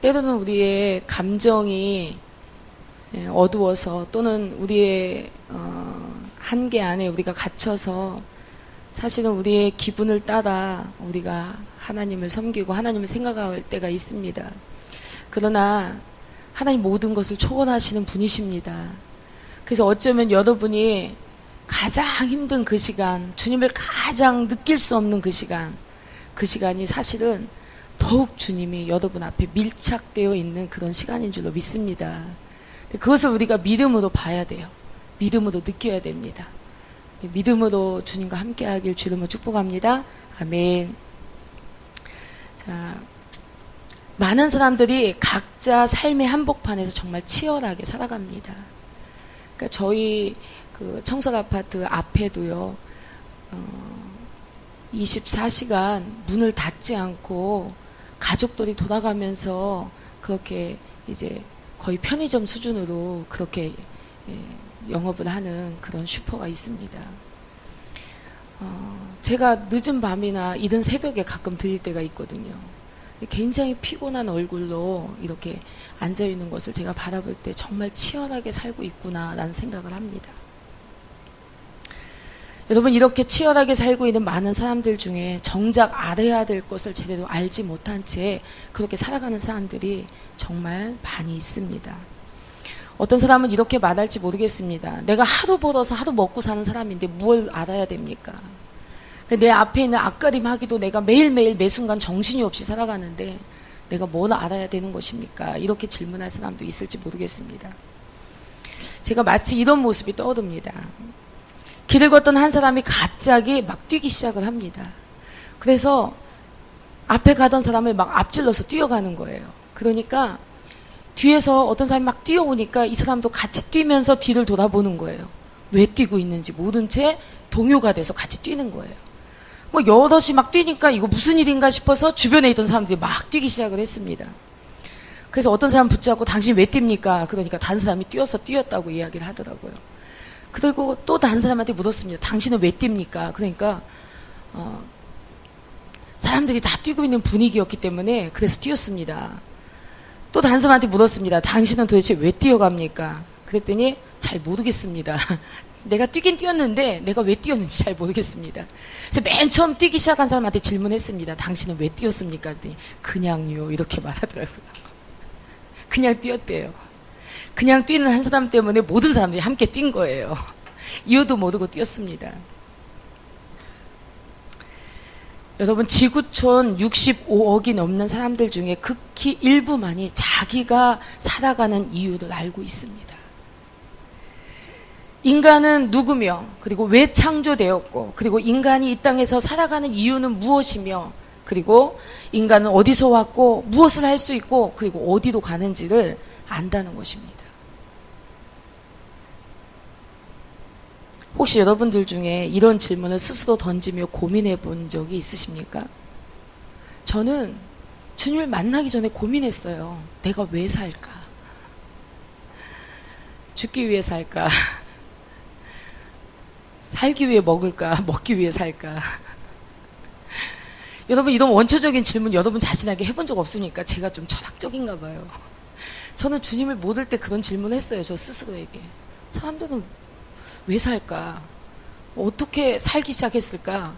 때로는 우리의 감정이 어두워서 또는 우리의 한계 안에 우리가 갇혀서 사실은 우리의 기분을 따라 우리가 하나님을 섬기고 하나님을 생각할 때가 있습니다. 그러나 하나님 모든 것을 초월하시는 분이십니다. 그래서 어쩌면 여러분이 가장 힘든 그 시간, 주님을 가장 느낄 수 없는 그 시간이 사실은 더욱 주님이 여러분 앞에 밀착되어 있는 그런 시간인 줄로 믿습니다. 그것을 우리가 믿음으로 봐야 돼요. 믿음으로 느껴야 됩니다. 믿음으로 주님과 함께 하길 주님으로 축복합니다. 아멘. 자, 많은 사람들이 각자 삶의 한복판에서 정말 치열하게 살아갑니다. 그러니까 저희 그 청설 아파트 앞에도요, 24시간 문을 닫지 않고 가족들이 돌아가면서 그렇게 이제 거의 편의점 수준으로 그렇게 영업을 하는 그런 슈퍼가 있습니다. 제가 늦은 밤이나 이른 새벽에 가끔 들릴 때가 있거든요. 굉장히 피곤한 얼굴로 이렇게 앉아있는 것을 제가 바라볼 때 정말 치열하게 살고 있구나 라는 생각을 합니다. 여러분, 이렇게 치열하게 살고 있는 많은 사람들 중에 정작 알아야 될 것을 제대로 알지 못한 채 그렇게 살아가는 사람들이 정말 많이 있습니다. 어떤 사람은 이렇게 말할지 모르겠습니다. 내가 하루 벌어서 하루 먹고 사는 사람인데 뭘 알아야 됩니까? 내 앞에 있는 앞가림 하기도 내가 매일매일 매순간 정신이 없이 살아가는데 내가 뭘 알아야 되는 것입니까? 이렇게 질문할 사람도 있을지 모르겠습니다. 제가 마치 이런 모습이 떠오릅니다. 길을 걷던 한 사람이 갑자기 막 뛰기 시작을 합니다. 그래서 앞에 가던 사람을 막 앞질러서 뛰어가는 거예요. 그러니까 뒤에서 어떤 사람이 막 뛰어오니까 이 사람도 같이 뛰면서 뒤를 돌아보는 거예요. 왜 뛰고 있는지 모른 채 동요가 돼서 같이 뛰는 거예요. 뭐 여럿이 막 뛰니까 이거 무슨 일인가 싶어서 주변에 있던 사람들이 막 뛰기 시작을 했습니다. 그래서 어떤 사람 붙잡고 당신 왜 뜁니까? 그러니까 다른 사람이 뛰었다고 이야기를 하더라고요. 그리고 또 다른 사람한테 물었습니다. 당신은 왜 뜁니까? 그러니까 사람들이 다 뛰고 있는 분위기였기 때문에 그래서 뛰었습니다. 또 다른 사람한테 물었습니다. 당신은 도대체 왜 뛰어갑니까? 그랬더니 잘 모르겠습니다. 내가 뛰긴 뛰었는데 내가 왜 뛰었는지 잘 모르겠습니다. 그래서 맨 처음 뛰기 시작한 사람한테 질문했습니다. 당신은 왜 뛰었습니까? 그랬더니 그냥요, 이렇게 말하더라고요. 그냥 뛰었대요. 그냥 뛰는 한 사람 때문에 모든 사람들이 함께 뛴 거예요. 이유도 모르고 뛰었습니다. 여러분, 지구촌 65억이 넘는 사람들 중에 극히 일부만이 자기가 살아가는 이유를 알고 있습니다. 인간은 누구며, 그리고 왜 창조되었고, 그리고 인간이 이 땅에서 살아가는 이유는 무엇이며, 그리고 인간은 어디서 왔고 무엇을 할 수 있고 그리고 어디로 가는지를 안다는 것입니다. 혹시 여러분들 중에 이런 질문을 스스로 던지며 고민해 본 적이 있으십니까? 저는 주님을 만나기 전에 고민했어요. 내가 왜 살까? 죽기 위해 살까? 살기 위해 먹을까? 먹기 위해 살까? 여러분, 이런 원초적인 질문 여러분 자신에게 해본 적 없으니까 제가 좀 철학적인가 봐요. 저는 주님을 모를 때 그런 질문을 했어요. 저 스스로에게. 사람들은 왜 살까? 어떻게 살기 시작했을까?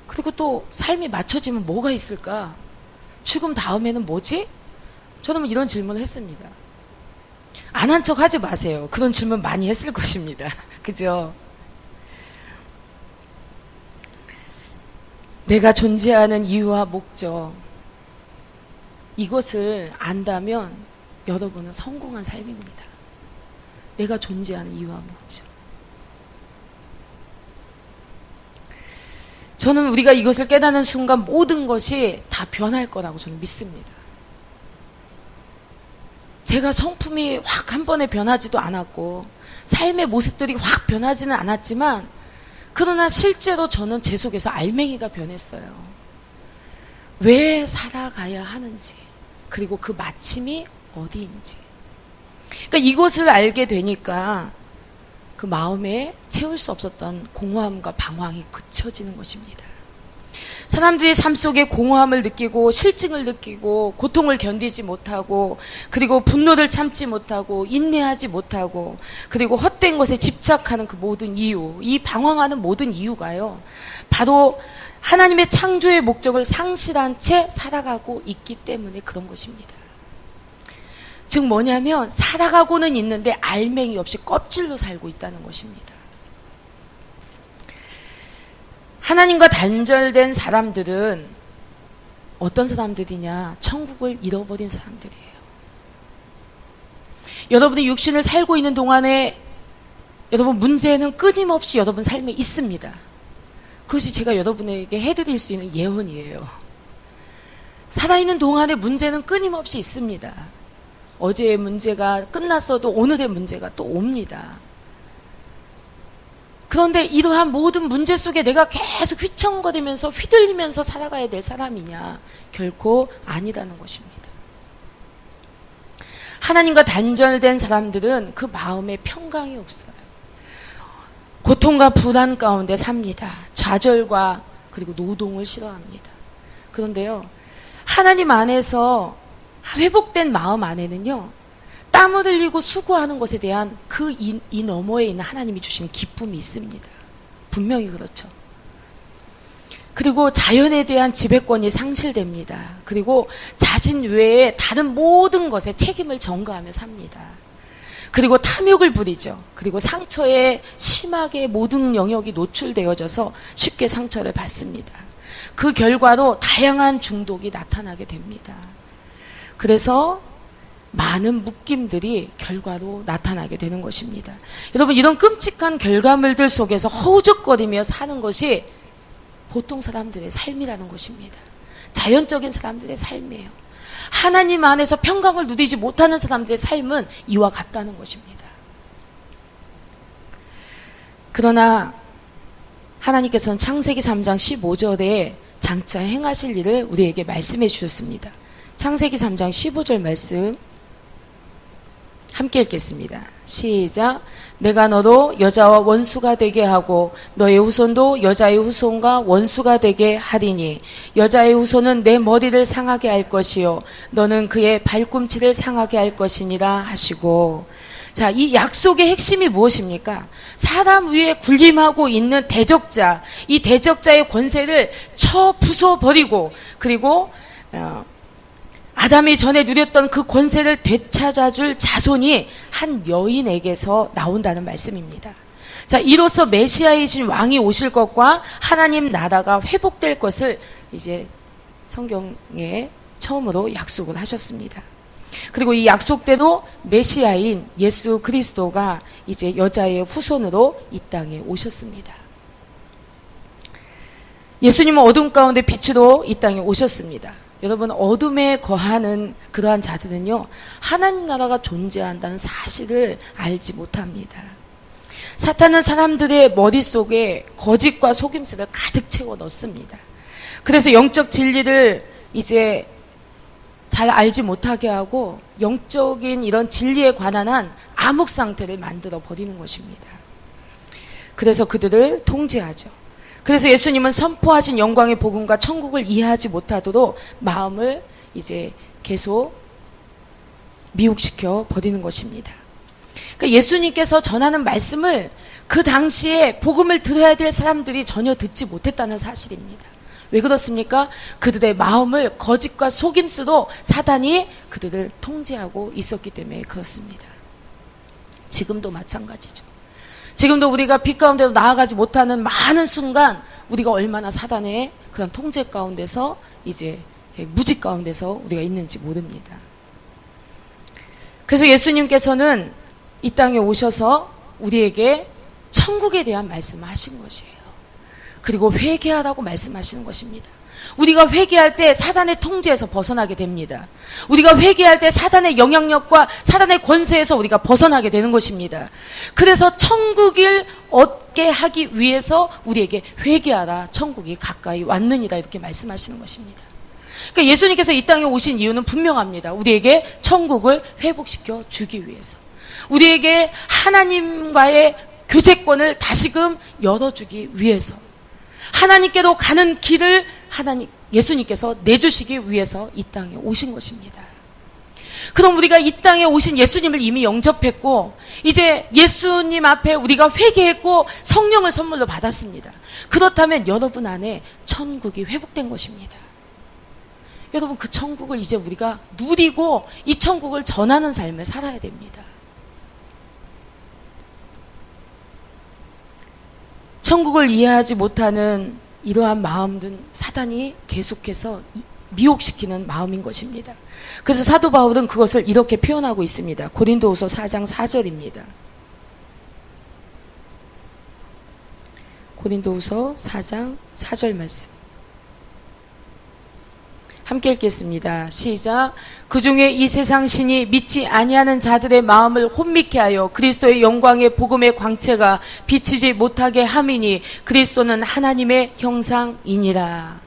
그리고 또 삶이 맞춰지면 뭐가 있을까? 죽음 다음에는 뭐지? 저는 이런 질문을 했습니다. 안 한 척 하지 마세요. 그런 질문 많이 했을 것입니다. 그죠? 내가 존재하는 이유와 목적, 이것을 안다면 여러분은 성공한 삶입니다. 내가 존재하는 이유와 목적. 저는 우리가 이것을 깨닫는 순간 모든 것이 다 변할 거라고 저는 믿습니다. 제가 성품이 확 한 번에 변하지도 않았고 삶의 모습들이 확 변하지는 않았지만 그러나 실제로 저는 제 속에서 알맹이가 변했어요. 왜 살아가야 하는지, 그리고 그 마침이 어디인지. 그러니까 이것을 알게 되니까 그 마음에 채울 수 없었던 공허함과 방황이 그쳐지는 것입니다. 사람들이 삶 속에 공허함을 느끼고 실증을 느끼고 고통을 견디지 못하고 그리고 분노를 참지 못하고 인내하지 못하고 그리고 헛된 것에 집착하는 그 모든 이유, 이 방황하는 모든 이유가요, 바로 하나님의 창조의 목적을 상실한 채 살아가고 있기 때문에 그런 것입니다. 즉 뭐냐면 살아가고는 있는데 알맹이 없이 껍질로 살고 있다는 것입니다. 하나님과 단절된 사람들은 어떤 사람들이냐? 천국을 잃어버린 사람들이에요. 여러분이 육신을 살고 있는 동안에 여러분 문제는 끊임없이 여러분 삶에 있습니다. 그것이 제가 여러분에게 해드릴 수 있는 예언이에요. 살아있는 동안에 문제는 끊임없이 있습니다. 어제의 문제가 끝났어도 오늘의 문제가 또 옵니다. 그런데 이러한 모든 문제 속에 내가 계속 휘청거리면서 휘둘리면서 살아가야 될 사람이냐? 결코 아니라는 것입니다. 하나님과 단절된 사람들은 그 마음에 평강이 없어요. 고통과 불안 가운데 삽니다. 좌절과 그리고 노동을 싫어합니다. 그런데요, 하나님 안에서 회복된 마음 안에는요, 땀을 흘리고 수고하는 것에 대한 그 이 너머에 있는 하나님이 주신 기쁨이 있습니다. 분명히 그렇죠. 그리고 자연에 대한 지배권이 상실됩니다. 그리고 자신 외에 다른 모든 것에 책임을 전가하며 삽니다. 그리고 탐욕을 부리죠. 그리고 상처에 심하게 모든 영역이 노출되어져서 쉽게 상처를 받습니다. 그 결과로 다양한 중독이 나타나게 됩니다. 그래서 많은 묶임들이 결과로 나타나게 되는 것입니다. 여러분, 이런 끔찍한 결과물들 속에서 허우적거리며 사는 것이 보통 사람들의 삶이라는 것입니다. 자연적인 사람들의 삶이에요. 하나님 안에서 평강을 누리지 못하는 사람들의 삶은 이와 같다는 것입니다. 그러나 하나님께서는 창세기 3장 15절에 장차 행하실 일을 우리에게 말씀해 주셨습니다. 창세기 3장 15절 말씀 함께 읽겠습니다. 시작. 내가 너로 여자와 원수가 되게 하고 너의 후손도 여자의 후손과 원수가 되게 하리니 여자의 후손은 내 머리를 상하게 할 것이요 너는 그의 발꿈치를 상하게 할 것이니라 하시고, 자, 이 약속의 핵심이 무엇입니까? 사람 위에 군림하고 있는 대적자, 이 대적자의 권세를 쳐 부숴버리고 그리고 아담이 전에 누렸던 그 권세를 되찾아줄 자손이 한 여인에게서 나온다는 말씀입니다. 자, 이로써 메시아이신 왕이 오실 것과 하나님 나라가 회복될 것을 이제 성경에 처음으로 약속을 하셨습니다. 그리고 이 약속대로 메시아인 예수 그리스도가 이제 여자의 후손으로 이 땅에 오셨습니다. 예수님은 어둠 가운데 빛으로 이 땅에 오셨습니다. 여러분, 어둠에 거하는 그러한 자들은요, 하나님 나라가 존재한다는 사실을 알지 못합니다. 사탄은 사람들의 머릿속에 거짓과 속임수를 가득 채워 넣습니다. 그래서 영적 진리를 이제 잘 알지 못하게 하고 영적인 이런 진리에 관한 한 암흑 상태를 만들어 버리는 것입니다. 그래서 그들을 통제하죠. 그래서 예수님은 선포하신 영광의 복음과 천국을 이해하지 못하도록 마음을 이제 계속 미혹시켜 버리는 것입니다. 그러니까 예수님께서 전하는 말씀을 그 당시에 복음을 들어야 될 사람들이 전혀 듣지 못했다는 사실입니다. 왜 그렇습니까? 그들의 마음을 거짓과 속임수로 사단이 그들을 통제하고 있었기 때문에 그렇습니다. 지금도 마찬가지죠. 지금도 우리가 빛 가운데로 나아가지 못하는 많은 순간 우리가 얼마나 사단의 그런 통제 가운데서 이제 무지 가운데서 우리가 있는지 모릅니다. 그래서 예수님께서는 이 땅에 오셔서 우리에게 천국에 대한 말씀을 하신 것이에요. 그리고 회개하라고 말씀하시는 것입니다. 우리가 회개할 때 사단의 통제에서 벗어나게 됩니다. 우리가 회개할 때 사단의 영향력과 사단의 권세에서 우리가 벗어나게 되는 것입니다. 그래서 천국을 얻게 하기 위해서 우리에게 회개하라, 천국이 가까이 왔느니라, 이렇게 말씀하시는 것입니다. 그러니까 예수님께서 이 땅에 오신 이유는 분명합니다. 우리에게 천국을 회복시켜 주기 위해서, 우리에게 하나님과의 교제권을 다시금 열어주기 위해서, 하나님께로 가는 길을 하나님, 예수님께서 내주시기 위해서 이 땅에 오신 것입니다. 그럼 우리가 이 땅에 오신 예수님을 이미 영접했고, 이제 예수님 앞에 우리가 회개했고 성령을 선물로 받았습니다. 그렇다면 여러분 안에 천국이 회복된 것입니다. 여러분, 그 천국을 이제 우리가 누리고 이 천국을 전하는 삶을 살아야 됩니다. 천국을 이해하지 못하는 이러한 마음은 사단이 계속해서 미혹시키는 마음인 것입니다. 그래서 사도 바울은 그것을 이렇게 표현하고 있습니다. 고린도후서 4장 4절입니다. 고린도후서 4장 4절 말씀. 함께 읽겠습니다. 시작. 그 중에 이 세상 신이 믿지 아니하는 자들의 마음을 혼미케 하여 그리스도의 영광의 복음의 광채가 비치지 못하게 함이니 그리스도는 하나님의 형상이니라.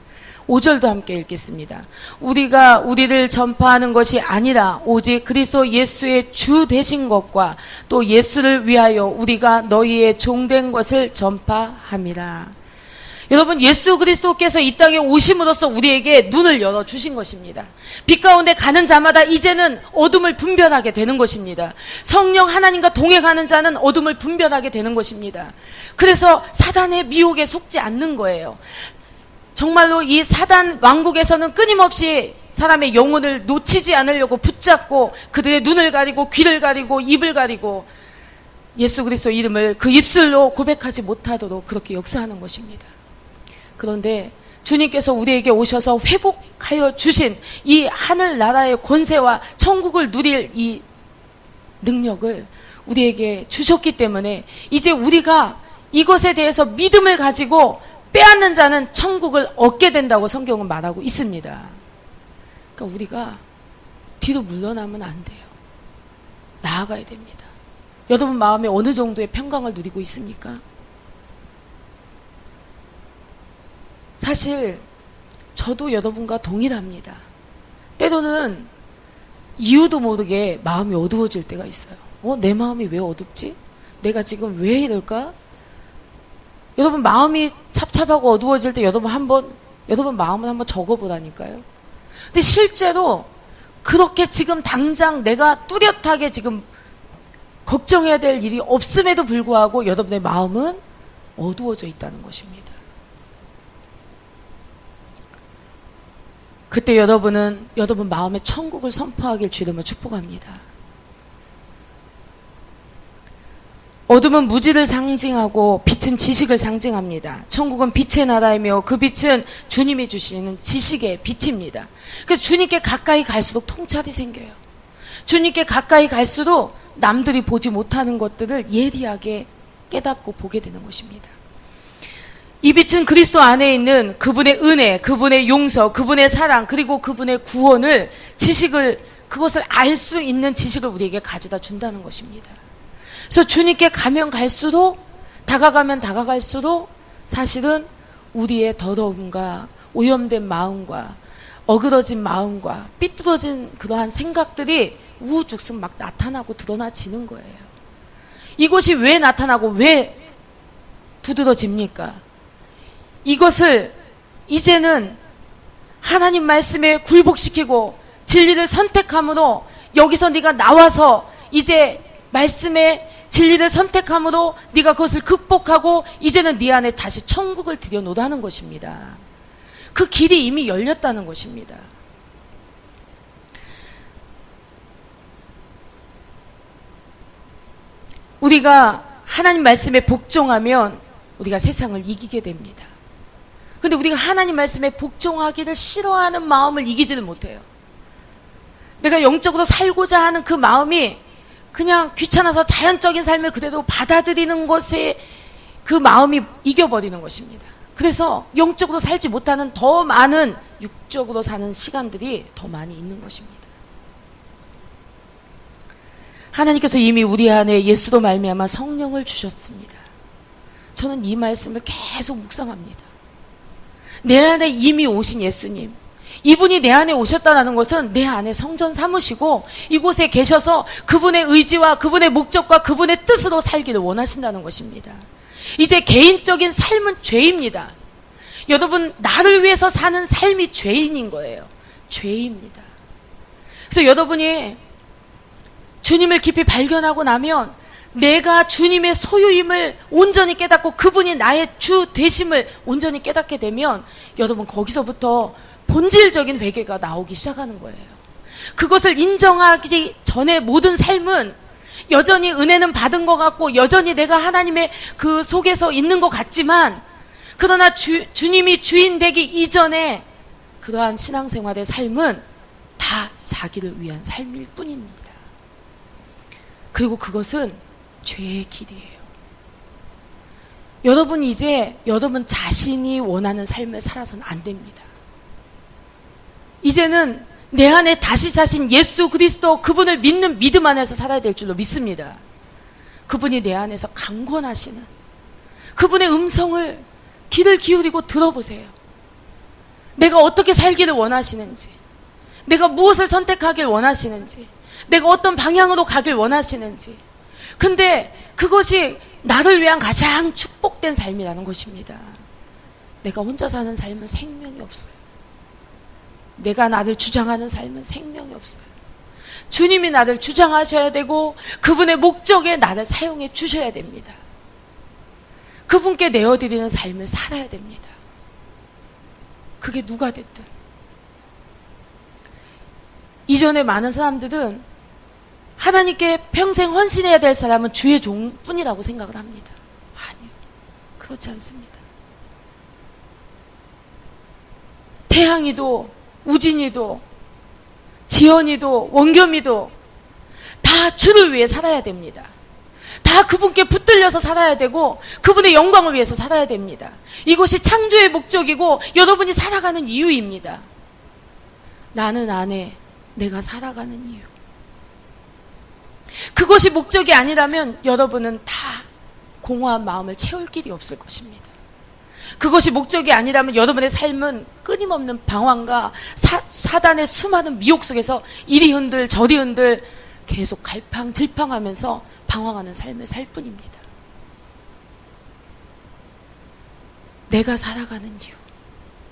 5절도 함께 읽겠습니다. 우리가 우리를 전파하는 것이 아니라 오직 그리스도 예수의 주 되신 것과 또 예수를 위하여 우리가 너희의 종된 것을 전파함이라. 여러분, 예수 그리스도께서 이 땅에 오심으로써 우리에게 눈을 열어주신 것입니다. 빛 가운데 가는 자마다 이제는 어둠을 분별하게 되는 것입니다. 성령 하나님과 동행하는 자는 어둠을 분별하게 되는 것입니다. 그래서 사단의 미혹에 속지 않는 거예요. 정말로 이 사단 왕국에서는 끊임없이 사람의 영혼을 놓치지 않으려고 붙잡고 그들의 눈을 가리고 귀를 가리고 입을 가리고 예수 그리스도 이름을 그 입술로 고백하지 못하도록 그렇게 역사하는 것입니다. 그런데 주님께서 우리에게 오셔서 회복하여 주신 이 하늘나라의 권세와 천국을 누릴 이 능력을 우리에게 주셨기 때문에 이제 우리가 이것에 대해서 믿음을 가지고 빼앗는 자는 천국을 얻게 된다고 성경은 말하고 있습니다. 그러니까 우리가 뒤로 물러나면 안 돼요. 나아가야 됩니다. 여러분 마음에 어느 정도의 평강을 누리고 있습니까? 사실 저도 여러분과 동일합니다. 때로는 이유도 모르게 마음이 어두워질 때가 있어요. 내 마음이 왜 어둡지? 내가 지금 왜 이럴까? 여러분 마음이 찹찹하고 어두워질 때 여러분 마음을 한번 적어보라니까요. 근데 실제로 그렇게 지금 당장 내가 뚜렷하게 지금 걱정해야 될 일이 없음에도 불구하고 여러분의 마음은 어두워져 있다는 것입니다. 그때 여러분은 여러분 마음의 천국을 선포하길 주님을 축복합니다. 어둠은 무지를 상징하고 빛은 지식을 상징합니다. 천국은 빛의 나라이며 그 빛은 주님이 주시는 지식의 빛입니다. 그래서 주님께 가까이 갈수록 통찰이 생겨요. 주님께 가까이 갈수록 남들이 보지 못하는 것들을 예리하게 깨닫고 보게 되는 것입니다. 이 빛은 그리스도 안에 있는 그분의 은혜, 그분의 용서, 그분의 사랑, 그리고 그분의 구원을 그것을 알 수 있는 지식을 우리에게 가져다 준다는 것입니다. 그래서 주님께 가면 갈수록, 다가가면 다가갈수록 사실은 우리의 더러움과 오염된 마음과 어그러진 마음과 삐뚤어진 그러한 생각들이 우후죽순 막 나타나고 드러나지는 거예요. 이것이 왜 나타나고 왜 두드러집니까? 이것을 이제는 하나님 말씀에 굴복시키고 진리를 선택함으로 여기서 네가 나와서 이제 말씀의 진리를 선택함으로 네가 그것을 극복하고 이제는 네 안에 다시 천국을 들여놓으라는 것입니다. 그 길이 이미 열렸다는 것입니다. 우리가 하나님 말씀에 복종하면 우리가 세상을 이기게 됩니다. 근데 우리가 하나님 말씀에 복종하기를 싫어하는 마음을 이기지를 못해요. 내가 영적으로 살고자 하는 그 마음이 그냥 귀찮아서 자연적인 삶을 그대로 받아들이는 것에 그 마음이 이겨버리는 것입니다. 그래서 영적으로 살지 못하는 더 많은 육적으로 사는 시간들이 더 많이 있는 것입니다. 하나님께서 이미 우리 안에 예수로 말미암아 성령을 주셨습니다. 저는 이 말씀을 계속 묵상합니다. 내 안에 이미 오신 예수님, 이분이 내 안에 오셨다는 것은 내 안에 성전 삼으시고 이곳에 계셔서 그분의 의지와 그분의 목적과 그분의 뜻으로 살기를 원하신다는 것입니다. 이제 개인적인 삶은 죄입니다. 여러분, 나를 위해서 사는 삶이 죄인인 거예요. 죄입니다. 그래서 여러분이 주님을 깊이 발견하고 나면 내가 주님의 소유임을 온전히 깨닫고 그분이 나의 주 되심을 온전히 깨닫게 되면 여러분, 거기서부터 본질적인 회개가 나오기 시작하는 거예요. 그것을 인정하기 전에 모든 삶은 여전히 은혜는 받은 것 같고 여전히 내가 하나님의 그 속에서 있는 것 같지만, 그러나 주님이 주인 되기 이전에 그러한 신앙생활의 삶은 다 자기를 위한 삶일 뿐입니다. 그리고 그것은 죄의 길이에요. 여러분, 이제 여러분 자신이 원하는 삶을 살아서는 안 됩니다. 이제는 내 안에 다시 사신 예수 그리스도, 그분을 믿는 믿음 안에서 살아야 될 줄로 믿습니다. 그분이 내 안에서 강권하시는 그분의 음성을 귀를 기울이고 들어보세요. 내가 어떻게 살기를 원하시는지, 내가 무엇을 선택하길 원하시는지, 내가 어떤 방향으로 가길 원하시는지. 근데 그것이 나를 위한 가장 축복된 삶이라는 것입니다. 내가 혼자 사는 삶은 생명이 없어요. 내가 나를 주장하는 삶은 생명이 없어요. 주님이 나를 주장하셔야 되고 그분의 목적에 나를 사용해 주셔야 됩니다. 그분께 내어드리는 삶을 살아야 됩니다. 그게 누가 됐든. 이전에 많은 사람들은 하나님께 평생 헌신해야 될 사람은 주의 종뿐이라고 생각을 합니다. 아니요, 그렇지 않습니다. 태양이도 우진이도 지연이도 원겸이도 다 주를 위해 살아야 됩니다. 다 그분께 붙들려서 살아야 되고 그분의 영광을 위해서 살아야 됩니다. 이것이 창조의 목적이고 여러분이 살아가는 이유입니다. 나는 안에 내가 살아가는 이유. 그것이 목적이 아니라면 여러분은 다 공허한 마음을 채울 길이 없을 것입니다. 그것이 목적이 아니라면 여러분의 삶은 끊임없는 방황과 사단의 수많은 미혹 속에서 이리 흔들 저리 흔들 계속 갈팡질팡하면서 방황하는 삶을 살 뿐입니다. 내가 살아가는 이유,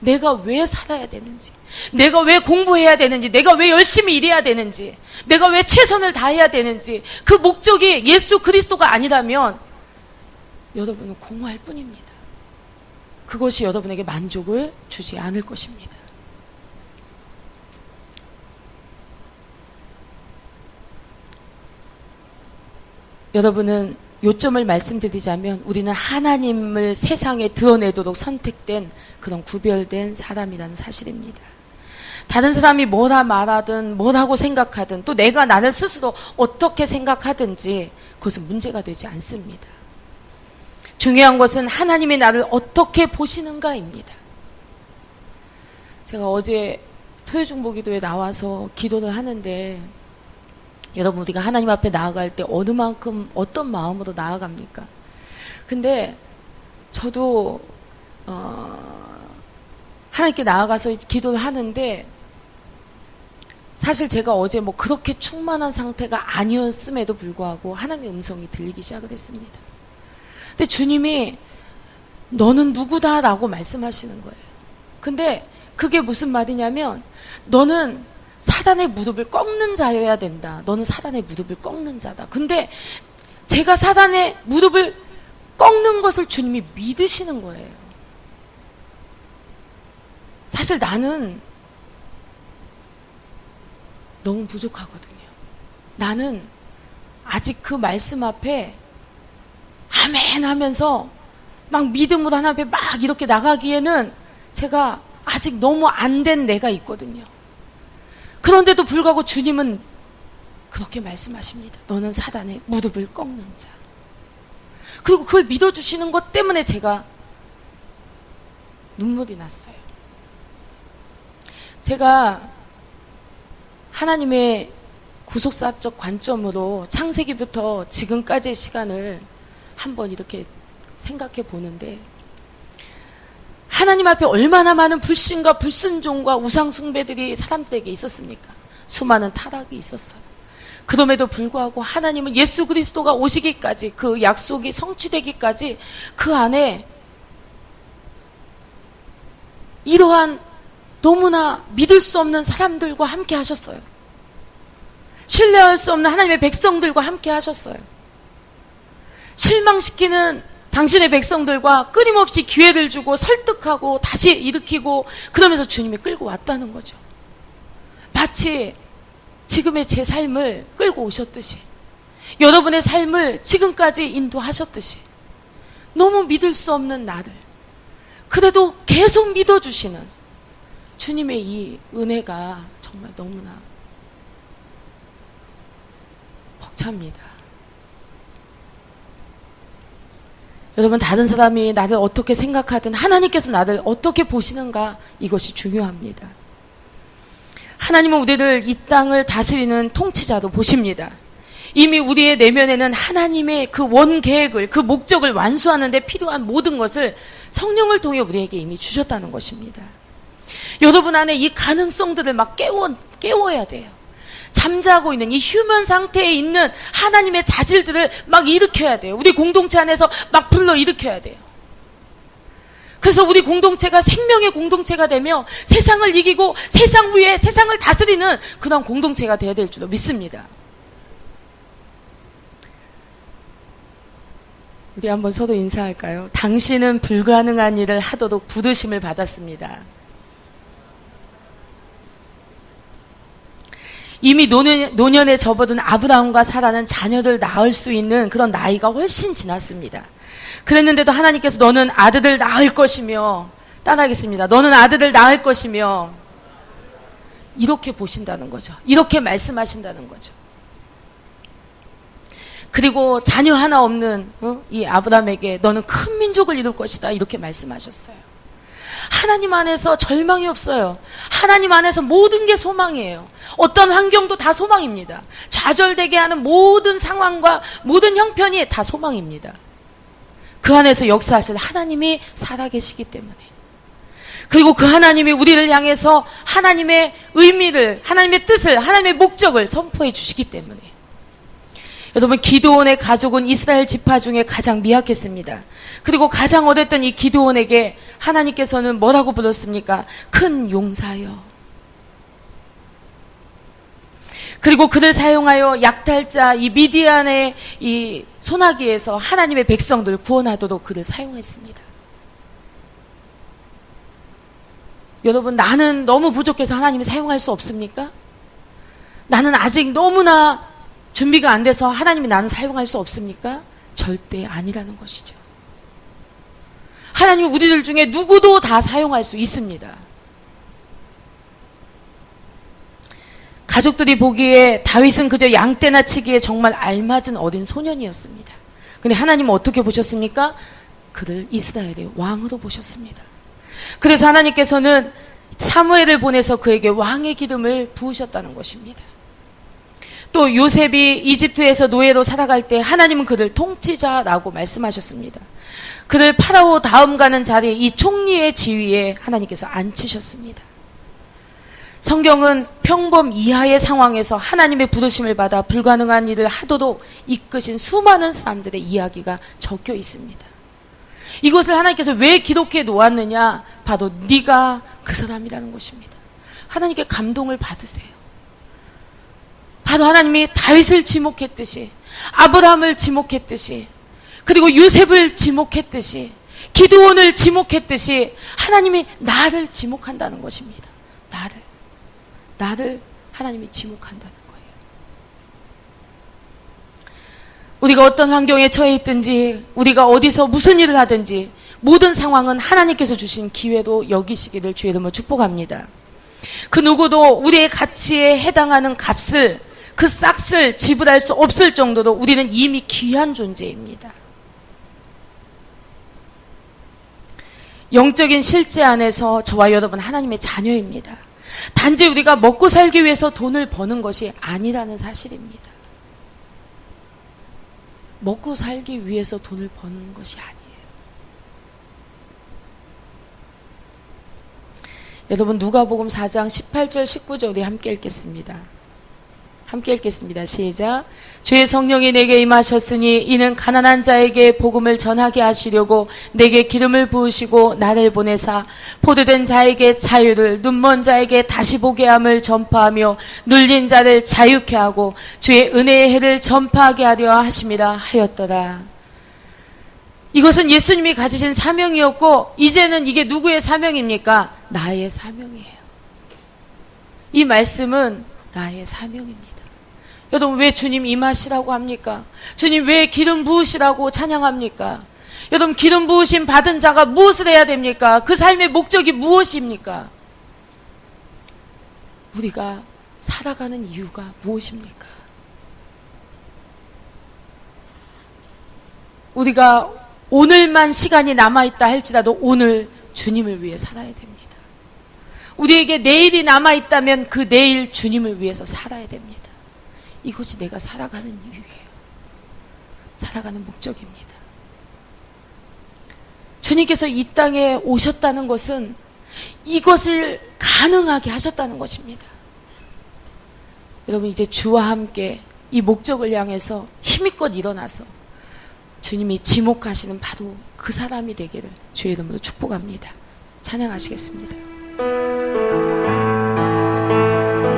내가 왜 살아야 되는지, 내가 왜 공부해야 되는지, 내가 왜 열심히 일해야 되는지, 내가 왜 최선을 다해야 되는지, 그 목적이 예수 그리스도가 아니라면 여러분은 공허할 뿐입니다. 그것이 여러분에게 만족을 주지 않을 것입니다. 여러분은 요점을 말씀드리자면 우리는 하나님을 세상에 드러내도록 선택된 그런 구별된 사람이라는 사실입니다. 다른 사람이 뭐라 말하든 뭐라고 생각하든 또 내가 나를 스스로 어떻게 생각하든지 그것은 문제가 되지 않습니다. 중요한 것은 하나님이 나를 어떻게 보시는가입니다. 제가 어제 토요중보기도에 나와서 기도를 하는데 여러분, 우리가 하나님 앞에 나아갈 때 어느 만큼 어떤 마음으로 나아갑니까? 근데 저도 하나님께 나아가서 기도를 하는데 사실 제가 어제 뭐 그렇게 충만한 상태가 아니었음에도 불구하고 하나님의 음성이 들리기 시작을 했습니다. 근데 주님이 너는 누구다? 라고 말씀하시는 거예요. 근데 그게 무슨 말이냐면 너는 사단의 무릎을 꺾는 자여야 된다. 너는 사단의 무릎을 꺾는 자다. 근데 제가 사단의 무릎을 꺾는 것을 주님이 믿으시는 거예요. 사실 나는 너무 부족하거든요. 나는 아직 그 말씀 앞에 아멘 하면서 막 믿음으로 하나님 앞에 막 이렇게 나가기에는 제가 아직 너무 안 된 내가 있거든요. 그런데도 불구하고 주님은 그렇게 말씀하십니다. 너는 사단의 무릎을 꺾는 자. 그리고 그걸 믿어주시는 것 때문에 제가 눈물이 났어요. 제가 하나님의 구속사적 관점으로 창세기부터 지금까지의 시간을 한번 이렇게 생각해 보는데 하나님 앞에 얼마나 많은 불신과 불순종과 우상숭배들이 사람들에게 있었습니까? 수많은 타락이 있었어요. 그럼에도 불구하고 하나님은 예수 그리스도가 오시기까지 그 약속이 성취되기까지 그 안에 이러한 너무나 믿을 수 없는 사람들과 함께 하셨어요. 신뢰할 수 없는 하나님의 백성들과 함께 하셨어요. 실망시키는 당신의 백성들과 끊임없이 기회를 주고 설득하고 다시 일으키고 그러면서 주님이 끌고 왔다는 거죠. 마치 지금의 제 삶을 끌고 오셨듯이, 여러분의 삶을 지금까지 인도하셨듯이, 너무 믿을 수 없는 나를 그래도 계속 믿어주시는 주님의 이 은혜가 정말 너무나 벅찹니다. 여러분, 다른 사람이 나를 어떻게 생각하든 하나님께서 나를 어떻게 보시는가, 이것이 중요합니다. 하나님은 우리를 이 땅을 다스리는 통치자로 보십니다. 이미 우리의 내면에는 하나님의 그 원계획을, 그 목적을 완수하는 데 필요한 모든 것을 성령을 통해 우리에게 이미 주셨다는 것입니다. 여러분 안에 이 가능성들을 막 깨워야 돼요. 잠자고 있는 이 휴면 상태에 있는 하나님의 자질들을 막 일으켜야 돼요. 우리 공동체 안에서 막 불러 일으켜야 돼요. 그래서 우리 공동체가 생명의 공동체가 되며 세상을 이기고 세상 위에 세상을 다스리는 그런 공동체가 되어야 될 줄로 믿습니다. 우리 한번 서로 인사할까요? 당신은 불가능한 일을 하도록 부르심을 받았습니다. 이미 노년에 접어든 아브라함과 사라는 자녀를 낳을 수 있는 그런 나이가 훨씬 지났습니다. 그랬는데도 하나님께서 너는 아들을 낳을 것이며, 따라하겠습니다. 너는 아들을 낳을 것이며, 이렇게 보신다는 거죠. 이렇게 말씀하신다는 거죠. 그리고 자녀 하나 없는 이 아브라함에게 너는 큰 민족을 이룰 것이다, 이렇게 말씀하셨어요. 하나님 안에서 절망이 없어요. 하나님 안에서 모든 게 소망이에요. 어떤 환경도 다 소망입니다. 좌절되게 하는 모든 상황과 모든 형편이 다 소망입니다. 그 안에서 역사하실 하나님이 살아계시기 때문에, 그리고 그 하나님이 우리를 향해서 하나님의 의미를, 하나님의 뜻을, 하나님의 목적을 선포해 주시기 때문에, 여러분, 기드온의 가족은 이스라엘 지파 중에 가장 미약했습니다. 그리고 가장 어렸던 이 기드온에게 하나님께서는 뭐라고 불렀습니까? 큰 용사여. 그리고 그를 사용하여 약탈자 이 미디안의 이 소나기에서 하나님의 백성들 구원하도록 그를 사용했습니다. 여러분, 나는 너무 부족해서 하나님이 사용할 수 없습니까? 나는 아직 너무나 준비가 안 돼서 하나님이 나는 사용할 수 없습니까? 절대 아니라는 것이죠. 하나님은 우리들 중에 누구도 다 사용할 수 있습니다. 가족들이 보기에 다윗은 그저 양떼나 치기에 정말 알맞은 어린 소년이었습니다. 근데 하나님은 어떻게 보셨습니까? 그를 이스라엘의 왕으로 보셨습니다. 그래서 하나님께서는 사무엘을 보내서 그에게 왕의 기름을 부으셨다는 것입니다. 또 요셉이 이집트에서 노예로 살아갈 때 하나님은 그를 통치자라고 말씀하셨습니다. 그를 파라오 다음 가는 자리에 이 총리의 지위에 하나님께서 앉히셨습니다. 성경은 평범 이하의 상황에서 하나님의 부르심을 받아 불가능한 일을 하도록 이끄신 수많은 사람들의 이야기가 적혀 있습니다. 이것을 하나님께서 왜 기록해 놓았느냐? 바로 네가 그 사람이라는 것입니다. 하나님께 감동을 받으세요. 바로 하나님이 다윗을 지목했듯이, 아브라함을 지목했듯이, 그리고 요셉을 지목했듯이, 기드온을 지목했듯이 하나님이 나를 지목한다는 것입니다. 나를 하나님이 지목한다는 거예요. 우리가 어떤 환경에 처해 있든지, 우리가 어디서 무슨 일을 하든지 모든 상황은 하나님께서 주신 기회로 여기시기를 주의 이름으로 축복합니다. 그 누구도 우리의 가치에 해당하는 값을, 그 싹을 지불할 수 없을 정도로 우리는 이미 귀한 존재입니다. 영적인 실제 안에서 저와 여러분 하나님의 자녀입니다. 단지 우리가 먹고 살기 위해서 돈을 버는 것이 아니라는 사실입니다. 먹고 살기 위해서 돈을 버는 것이 아니에요. 여러분, 누가복음 4장 18절 19절 우리 함께 읽겠습니다. 함께 읽겠습니다. 시작. 주의 성령이 내게 임하셨으니 이는 가난한 자에게 복음을 전하게 하시려고 내게 기름을 부으시고 나를 보내사 포도된 자에게 자유를, 눈먼 자에게 다시 보게 함을 전파하며 눌린 자를 자유케 하고 주의 은혜의 해를 전파하게 하려 하심이라 하였더라. 이것은 예수님이 가지신 사명이었고 이제는 이게 누구의 사명입니까? 나의 사명이에요. 이 말씀은 나의 사명입니다. 여러분, 왜 주님 임하시라고 합니까? 주님 왜 기름 부으시라고 찬양합니까? 여러분, 기름 부으심 받은 자가 무엇을 해야 됩니까? 그 삶의 목적이 무엇입니까? 우리가 살아가는 이유가 무엇입니까? 우리가 오늘만 시간이 남아있다 할지라도 오늘 주님을 위해 살아야 됩니다. 우리에게 내일이 남아있다면 그 내일 주님을 위해서 살아야 됩니다. 이것이 내가 살아가는 이유예요. 살아가는 목적입니다. 주님께서 이 땅에 오셨다는 것은 이것을 가능하게 하셨다는 것입니다. 여러분, 이제 주와 함께 이 목적을 향해서 힘껏 일어나서 주님이 지목하시는 바로 그 사람이 되기를 주의 이름으로 축복합니다. 찬양하시겠습니다.